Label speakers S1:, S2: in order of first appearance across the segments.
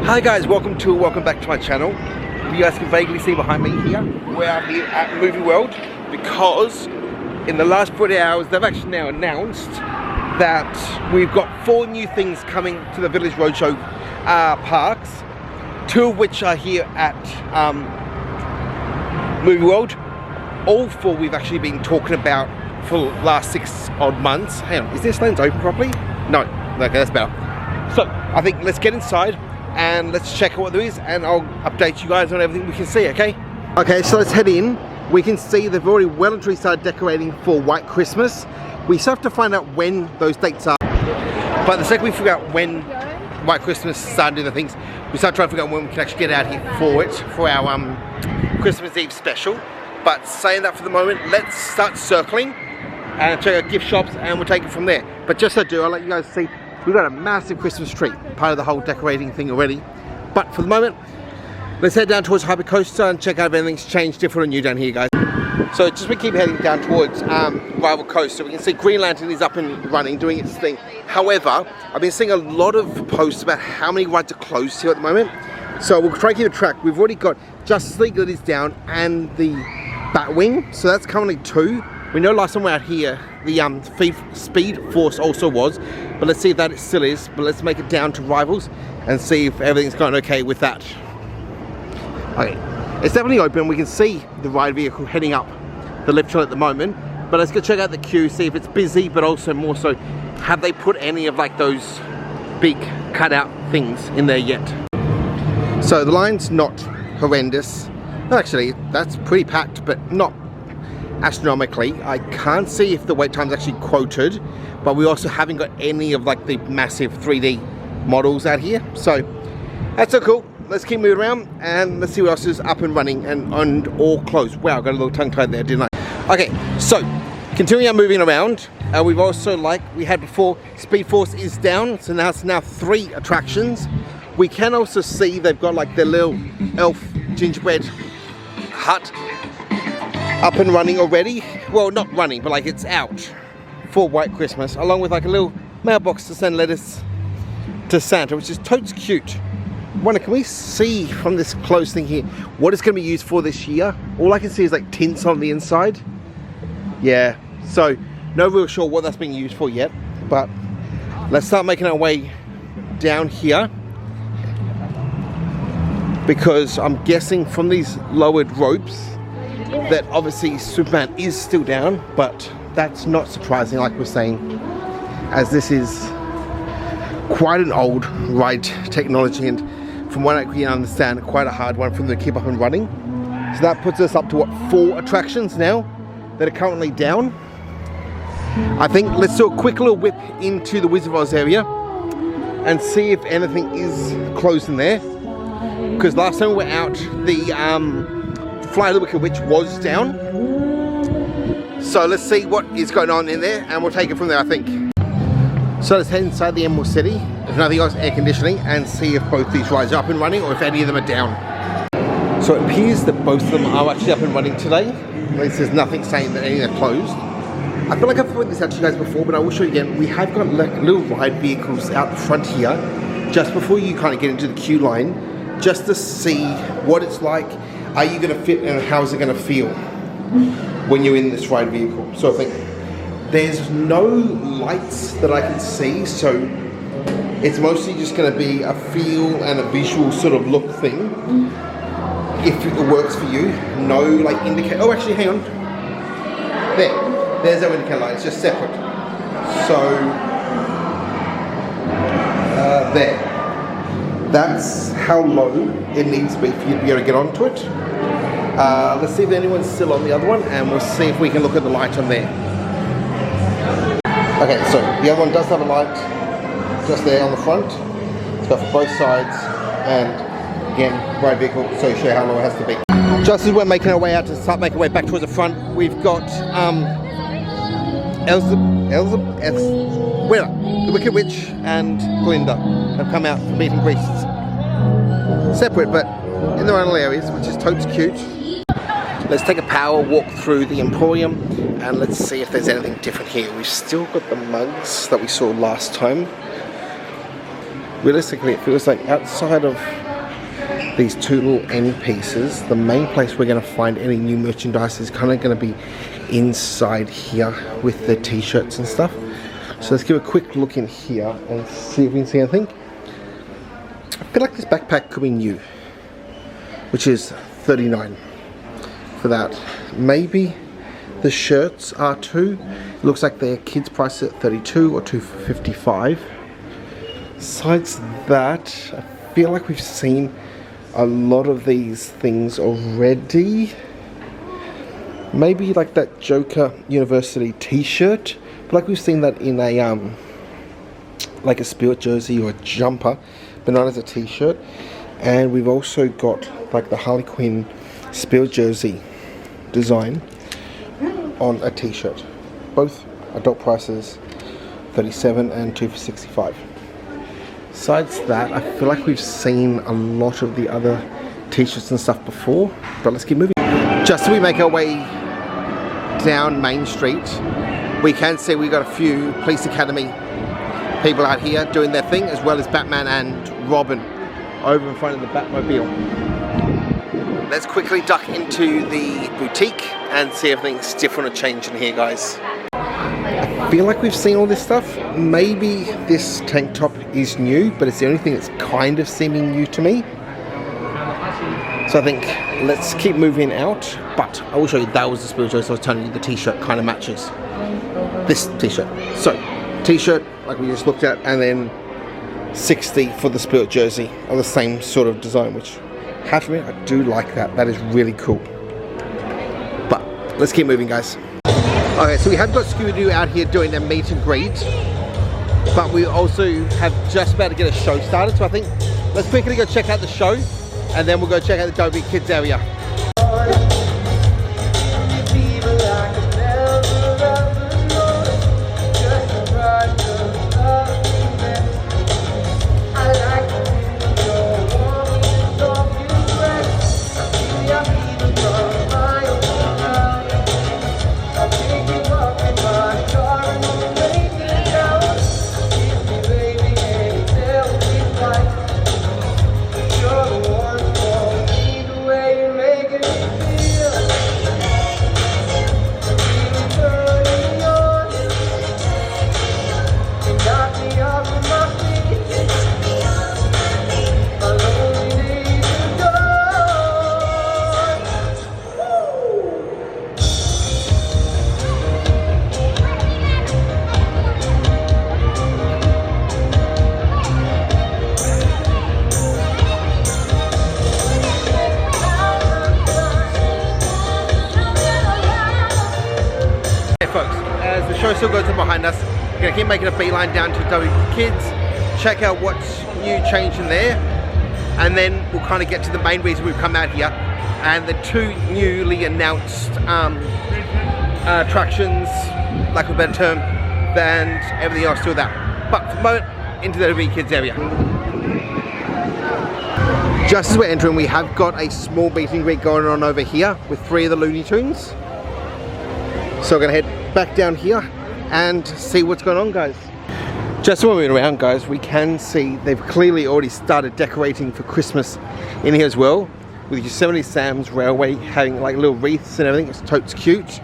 S1: Hi guys, welcome back to my channel. You guys can vaguely see behind me here, we're out here at Movie World because in the last 40 hours they've actually now announced that we've got 4 new things coming to the Village Roadshow parks, 2 of which are here at Movie World. All 4 we've actually been talking about for the last 6 odd months. Hang on, is this lens open properly? No, okay, that's better. So I think let's get inside and let's check out what there is, and I'll update you guys on everything we can see, okay? Okay, so let's head in. We can see they've already well and truly started decorating for White Christmas. We still have to find out when those dates are. But the second we figure out when White Christmas started doing the things, we start trying to figure out when we can actually get out here for it, for our Christmas Eve special. But saying that for the moment, let's start circling and check out gift shops and we'll take it from there. But just so I do, I'll let you guys see, we've got a massive Christmas tree, part of the whole decorating thing already. But for the moment, let's head down towards Hypercoaster and check out if anything's changed, different or new down here, guys. So just we keep heading down towards Rival Coaster, we can see Green Lantern is up and running, doing its thing. However, I've been seeing a lot of posts about how many rides are closed here at the moment. So we'll try to keep a track. We've already got Justice League that is down and the Batwing, so that's currently 2. We know last time we were out here, the Speed Force also was, but let's see if that still is. But let's make it down to Rivals and see if everything's going okay with that. Okay, it's definitely open. We can see the ride vehicle heading up the lift trail at the moment, but let's go check out the queue, see if it's busy, but also more so, have they put any of like those big cutout things in there yet? So the line's not horrendous. Actually, that's pretty packed, but not astronomically. I can't see if the wait time's actually quoted, but we also haven't got any of like the massive 3D models out here, so that's so cool. Let's keep moving around and let's see what else is up and running and all closed. Wow, I got a little tongue tied there, didn't I? Okay, so continuing our moving around, we've also, like we had before, Speed Force is down, so now it's 3 attractions. We can also see they've got like their little elf gingerbread hut up and running already. Well, not running, but like it's out for White Christmas, along with like a little mailbox to send letters to Santa, which is totes cute. Wonder, can we see from this close thing here what it's going to be used for this year? All I can see is like tints on the inside. Yeah, so no real sure what that's being used for yet, but let's start making our way down here, because I'm guessing from these lowered ropes that obviously Superman is still down, but that's not surprising, like we're saying, as this is quite an old ride technology, and from what I can understand, quite a hard one for them to keep up and running. So that puts us up to what, 4 attractions now that are currently down. I think let's do a quick little whip into the Wizard of Oz area and see if anything is closed in there, because last time we were out, the Fly of the Wicked Witch was down. So let's see what is going on in there and we'll take it from there, I think. So let's head inside the Emerald City, if nothing else, air conditioning, and see if both these rides are up and running or if any of them are down. So it appears that both of them are actually up and running today. At least there's nothing saying that any are closed. I feel like I've pointed this out to you guys before, but I will show you again. We have got like little ride vehicles out the front here, just before you kind of get into the queue line, just to see what it's like. Are you going to fit and how is it going to feel when you're in this ride vehicle? So I think there's no lights that I can see, so it's mostly just going to be a feel and a visual sort of look thing. If it works for you, no like indicator. Oh, actually, hang on. There's no indicator light. It's just separate. So there. That's how low it needs to be for you to be able to get onto it. Let's see if anyone's still on the other one, and we'll see if we can look at the light on there. Okay, so the other one does have a light just there on the front. It's got for both sides, and again, ride vehicle, so you show how low it has to be. Just as we're making our way out to start making our way back towards the front, we've got the Wicked Witch and Glinda have come out for meet and greets. Separate, but in their own little areas, which is totes cute. Let's take a power walk through the Emporium and let's see if there's anything different here. We've still got the mugs that we saw last time. realistically it feels like outside of these two little end pieces, the main place we're going to find any new merchandise is kind of going to be inside here with the t-shirts and stuff. So let's give a quick look in here and see if we can see anything. I feel like this backpack could be new, which is $39 for that. Maybe the shirts are too. It looks like they're kids priced at $32 or $255. Besides that, I feel like we've seen a lot of these things already. Maybe like that Joker University t-shirt, but like we've seen that in a like a Spirit jersey or a jumper, but not as a t-shirt. And we've also got like the Harley Quinn Spirit jersey design on a t-shirt. Both adult prices, $37 and $2 for $65. Besides that, I feel like we've seen a lot of the other t-shirts and stuff before, but let's keep moving. Just as we make our way down Main Street, we can see we got a few Police Academy people out here doing their thing, as well as Batman and Robin over in front of the Batmobile. Let's quickly duck into the boutique and see if things different or changed in here, guys. I feel like we've seen all this stuff. Maybe this tank top is new, but it's the only thing that's kind of seeming new to me. So I think let's keep moving out, but I will show you that was the Spirit jersey. So I was telling you the t-shirt kind of matches this t-shirt. So t-shirt like we just looked at, and then $60 for the Spirit jersey of the same sort of design, which half of it, I do like that. That is really cool. But let's keep moving, guys. Okay, so we have got Scooby-Doo out here doing a meet and greet, but we also have just about to get a show started. So I think let's quickly go check out the show, and then we'll go check out the Dobie Kids area. Show still goes on behind us. We're going to keep making a beeline down to Dobie Kids, check out what's new, change in there, and then we'll kind of get to the main reason we've come out here, and the two newly announced attractions, lack of a better term, and everything else to that. But for the moment, into the Dobie Kids area. Just as we're entering, we have got a small meet and greet going on over here with 3 of the Looney Tunes. So we're going to head back down here and see what's going on, guys. Just when we're around, guys, we can see they've clearly already started decorating for Christmas in here as well, with Yosemite Sam's Railway having like little wreaths and everything. It's totes cute.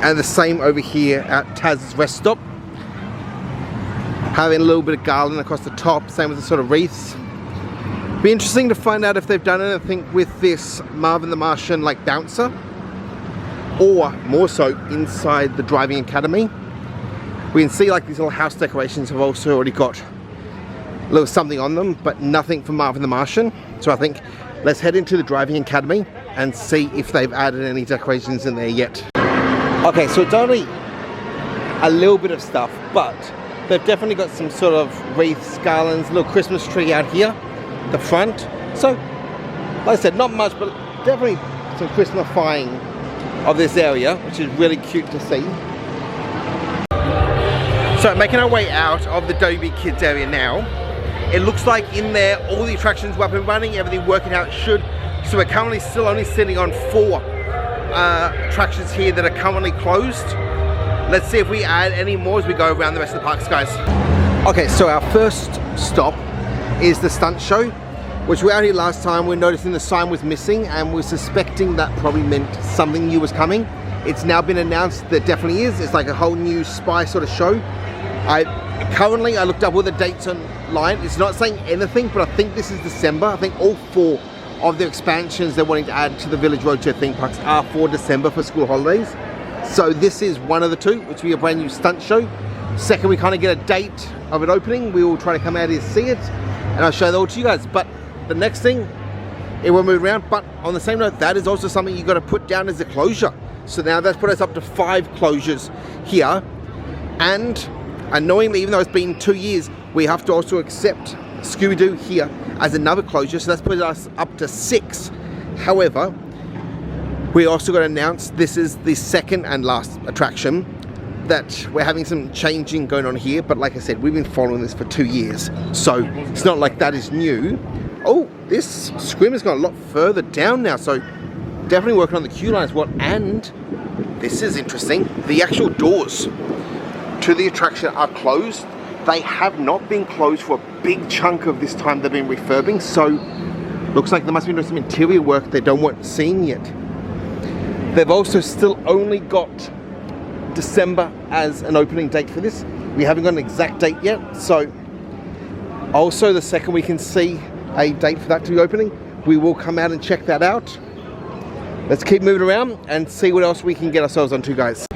S1: And the same over here at Taz's Rest Stop, having a little bit of garland across the top, same with the sort of wreaths. Be interesting to find out if they've done anything with this Marvin the Martian like bouncer, or more so inside the driving academy. We can see like these little house decorations have also already got a little something on them, but nothing for Marvin the Martian. So I think let's head into the driving academy and see if they've added any decorations in there yet. Okay, so it's only a little bit of stuff, but they've definitely got some sort of wreaths, garlands, little Christmas tree out here, the front. So, like I said, not much, but definitely some Christmasifying of this area, which is really cute to see. So making our way out of the Dobie Kids area now, it looks like in there all the attractions were up and running, everything working how it should. So we're currently still only sitting on 4 attractions here that are currently closed. Let's see if we add any more as we go around the rest of the parks, guys. Okay, so our first stop is the stunt show, which we were out here last time. We're noticing the sign was missing and we're suspecting that probably meant something new was coming. It's now been announced that definitely is. It's like a whole new spy sort of show. I looked up all the dates online. It's not saying anything, but I think this is December. I think all 4 of the expansions they're wanting to add to the Village Roadshow theme parks are for December for school holidays. So this is one of the 2, which will be a brand new stunt show. Second, we kind of get a date of it opening. We will try to come out here to see it, and I'll show that all to you guys. But the next thing, it will move around. But on the same note, that is also something you got to put down as a closure. So now that's put us up to 5 closures here. And annoyingly, even though it's been 2 years, we have to also accept Scooby-Doo here as another closure. So that's put us up to 6. However, we also got to announce this is the second and last attraction that we're having some changing going on here. But like I said, we've been following this for 2 years. So it's not like that is new. Oh, this Screamer's gone a lot further down now. So definitely working on the queue line as well. And this is interesting. The actual doors to the attraction are closed. They have not been closed for a big chunk of this time they've been refurbing. So looks like they must be doing some interior work they don't want seen yet. They've also still only got December as an opening date for this. We haven't got an exact date yet. So also the second we can see a date for that to be opening, we will come out and check that out. Let's keep moving around and see what else we can get ourselves onto, guys.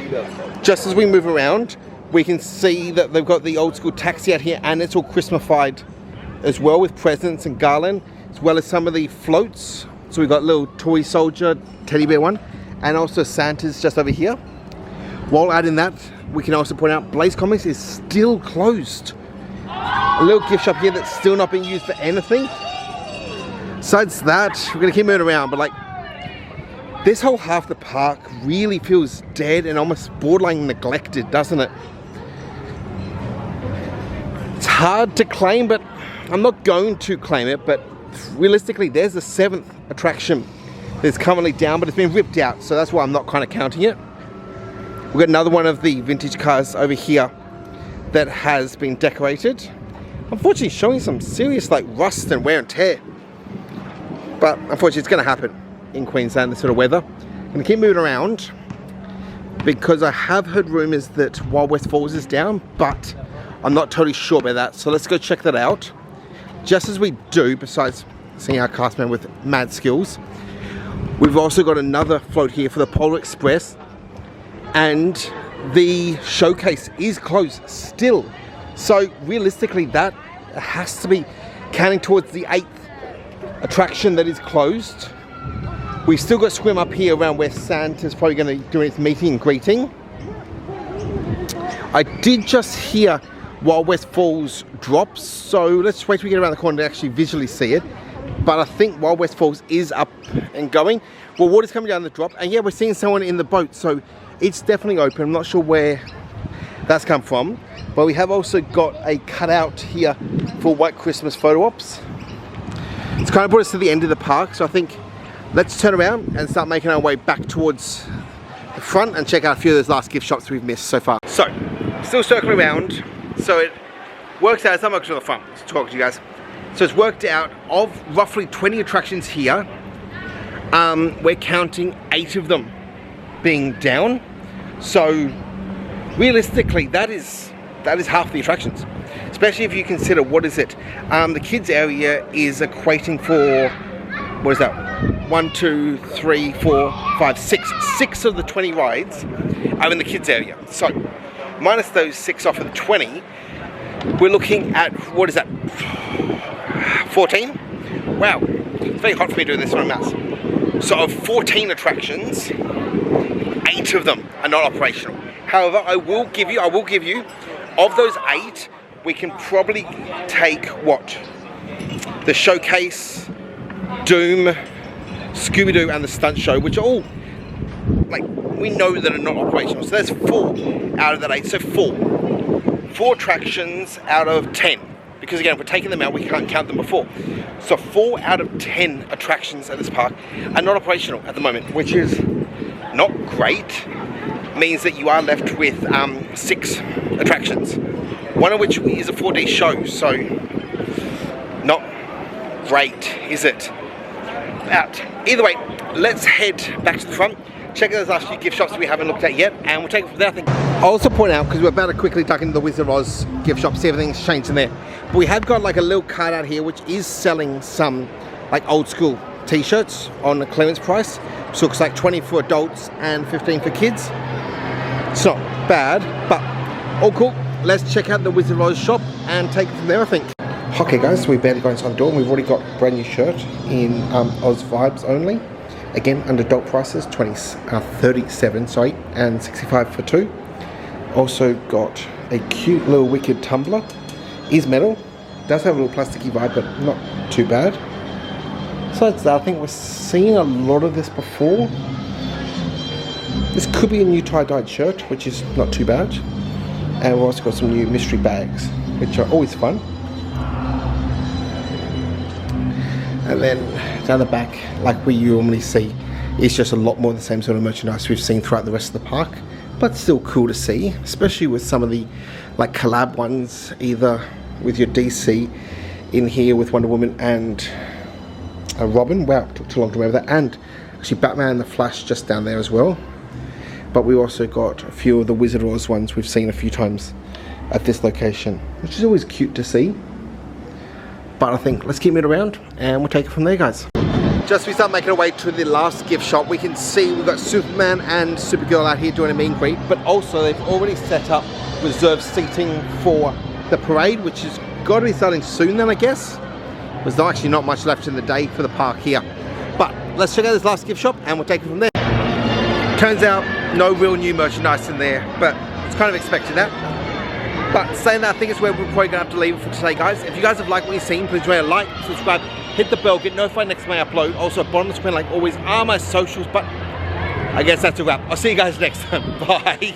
S1: Just as we move around, we can see that they've got the old school taxi out here, and it's all Christmasified as well, with presents and garland, as well as some of the floats. So we've got little toy soldier, teddy bear one, and also Santa's just over here. While adding that, we can also point out Blaze Comics is still closed. A little gift shop here that's still not being used for anything. Besides that, we're gonna keep moving around, but like, this whole half the park really feels dead and almost borderline neglected, doesn't it? It's hard to claim, but I'm not going to claim it, but realistically, there's the 7th attraction that's currently down, but it's been ripped out, so that's why I'm not kind of counting it. We've got another one of the vintage cars over here that has been decorated. Unfortunately, showing some serious like rust and wear and tear. But unfortunately, it's going to happen in Queensland, this sort of weather. I'm going to keep moving around because I have heard rumours that Wild West Falls is down, but I'm not totally sure about that. So let's go check that out. Just as we do, besides seeing our cast member with mad skills, we've also got another float here for the Polar Express, and the showcase is closed still. So realistically, that has to be counting towards the 8th attraction that is closed. We've still got Scream up here around where Santa's probably going to be doing its meeting and greeting. I did just hear Wild West Falls drops, so let's wait till we get around the corner to actually visually see it. But I think Wild West Falls is up and going. Well, water's coming down the drop, and yeah, we're seeing someone in the boat, so it's definitely open. I'm not sure where that's come from, but we have also got a cutout here for White Christmas photo ops. It's kind of brought us to the end of the park, so I think let's turn around and start making our way back towards the front and check out a few of those last gift shops we've missed so far. So, still circling around, so it works out, it's not much to the front to talk to you guys. So it's worked out of roughly 20 attractions here, we're counting 8 of them being down. So realistically, that is half the attractions, especially if you consider, what is it? The kids area is equating for, what is that? 1, 2, 3, 4, 5, 6. 6 of the 20 rides are in the kids area. So minus those 6 off of the 20, we're looking at, what is that? 14? Wow, it's very hot for me doing this on maths. So of 14 attractions, 8 of them are not operational. However, I will give you, of those 8, we can probably take what? The showcase, Doom, Scooby-Doo, and the stunt show, which are all, like, we know that are not operational. So there's 4 out of that 8, so 4 attractions out of 10. Because again, if we're taking them out, we can't count them before. So 4 out of 10 attractions at this park are not operational at the moment, which is not great. Means that you are left with 6 attractions. one of which is a 4D show, so not great, is it? But either way, let's head back to the front, check out those last few gift shops we haven't looked at yet, and we'll take it from there, I think. I'll also point out, because we're about to quickly duck into the Wizard of Oz gift shop, see everything's changed in there. But we have got like a little card out here which is selling some like old school t-shirts on a clearance price. So it looks like 20 for adults and 15 for kids. It's not bad, but all cool. Let's check out the Wizard of Oz shop and take it from there, I think. Okay guys, so we barely got inside the door and we've already got a brand new shirt in Oz Vibes only. Again, under adult prices, 37 and 65 for 2. Also got a cute little wicked tumbler. Is metal, does have a little plasticky vibe, but not too bad. Besides that, I think we're seeing a lot of this before. This could be a new tie-dyed shirt, which is not too bad. And we've also got some new mystery bags, which are always fun. And then down the back, like we normally see, is just a lot more of the same sort of merchandise we've seen throughout the rest of the park. But still cool to see, especially with some of the like collab ones, either with your DC in here with Wonder Woman and Robin. Wow, took too long to remember that. And actually Batman and the Flash just down there as well. But we also got a few of the Wizard of Oz ones we've seen a few times at this location, which is always cute to see. But I think let's keep it around and we'll take it from there, guys. Just as we start making our way to the last gift shop, we can see we've got Superman and Supergirl out here doing a meet and greet, but also they've already set up reserved seating for the parade, which has got to be starting soon then, I guess. There's actually not much left in the day for the park here. But let's check out this last gift shop and we'll take it from there. Turns out no real new merchandise in there, but it's kind of expected that. But saying that, I think it's where we're probably going to have to leave it for today, guys. If you guys have liked what you've seen, please remember to like, subscribe, hit the bell, get notified next time I upload. Also, bottom of the screen, like always, are my socials. But I guess that's a wrap. I'll see you guys next time. Bye.